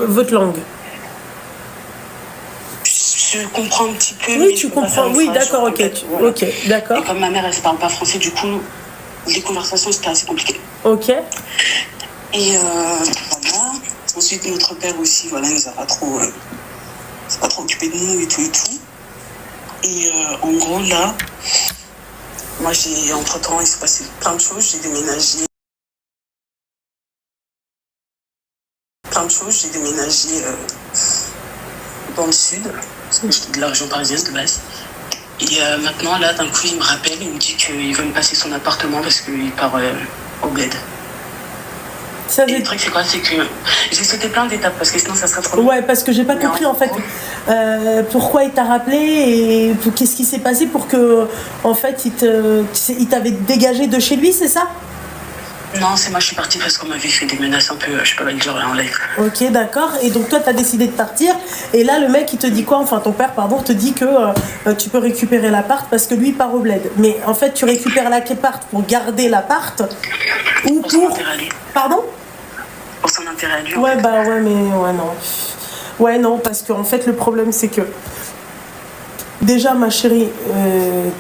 votre langue? Je comprends un petit peu. Oui, tu comprends. Oui, d'accord, ok. Voilà. Ok, d'accord. Et comme ma mère, elle ne parle pas français, du coup, les conversations, c'était assez compliqué. Ok. Et voilà. Ensuite, notre père aussi, voilà, il nous a pas trop occupé de nous et tout et tout. Et en gros, là, moi, entre-temps, il s'est passé plein de choses. J'ai déménagé. Dans le sud, parce que j'étais de la région parisienne de base. Et maintenant, là, d'un coup, il me rappelle, il me dit qu'il veut me passer son appartement parce qu'il part au bled. Et le truc, c'est quoi? C'est que j'ai sauté plein d'étapes parce que sinon, ça serait trop long. Ouais, parce que j'ai pas compris en fait pourquoi il t'a rappelé et qu'est-ce qui s'est passé pour que, en fait, il t'avait dégagé de chez lui, c'est ça? Non, c'est moi, je suis partie parce qu'on m'avait fait des menaces un peu, je peux pas le dire en live. Ok, d'accord. Et donc toi, tu as décidé de partir. Et là, le mec, il te dit quoi? Enfin, ton père, pardon, te dit que tu peux récupérer l'appart parce que lui, il part au bled. Mais en fait, tu récupères l'appart pour garder l'appart ou pour... son intérêt à lui. Pardon? Pour son intérêt à lui. Ouais, bah ouais, mais ouais, non. Ouais, non, parce qu'en fait, le problème, c'est que déjà, ma chérie,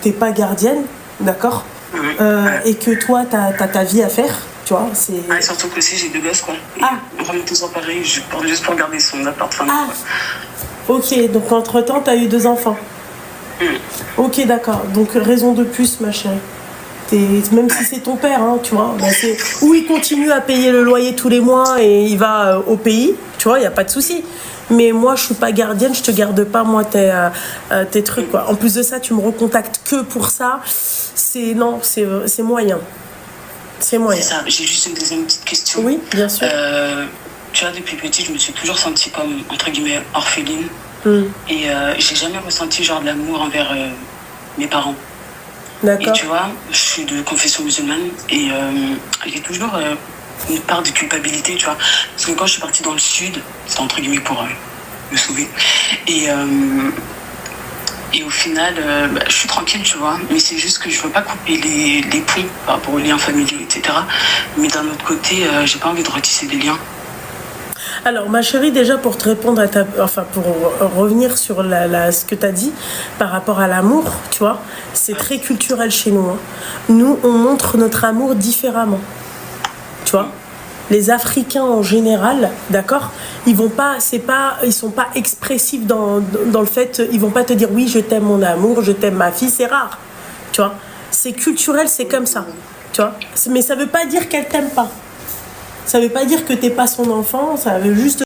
t'es pas gardienne, d'accord? Et que toi, t'as ta vie à faire, tu vois. Ah, surtout que si j'ai 2 gosses, quoi. Vraiment tous en pareil, juste pour garder son appart. Ok, donc entre-temps, t'as eu 2 enfants. Ok, d'accord. Donc, raison de plus, ma chérie. Même si c'est ton père, hein, tu vois. Bah, ou il continue à payer le loyer tous les mois et il va au pays, tu vois, il n'y a pas de souci. Mais moi, je suis pas gardienne, je te garde pas, moi, tes trucs, quoi. En plus de ça, tu me recontactes que pour ça. C'est moyen. C'est moyen. C'est ça. J'ai juste une deuxième petite question. Oui, bien sûr. Tu vois, depuis petite, je me suis toujours sentie comme, entre guillemets, orpheline. Et j'ai jamais ressenti genre de l'amour envers mes parents. D'accord. Et tu vois, je suis de confession musulmane et j'ai toujours une part de culpabilité, tu vois. Parce que quand je suis partie dans le sud, c'était entre guillemets pour me sauver. Et au final, je suis tranquille, tu vois. Mais c'est juste que je veux pas couper les ponts par rapport aux liens familiaux, etc. Mais d'un autre côté, j'ai pas envie de retisser des liens. Alors, ma chérie, déjà pour te répondre pour revenir sur ce que tu as dit par rapport à l'amour, tu vois, c'est très culturel chez nous. Hein. Nous, on montre notre amour différemment. Tu vois, les Africains en général, d'accord, ils sont pas expressifs dans le fait, ils vont pas te dire oui, je t'aime mon amour, je t'aime ma fille, c'est rare. Tu vois, c'est culturel, c'est comme ça. Tu vois, mais ça veut pas dire qu'elle t'aime pas. Ça veut pas dire que t'es pas son enfant, ça veut juste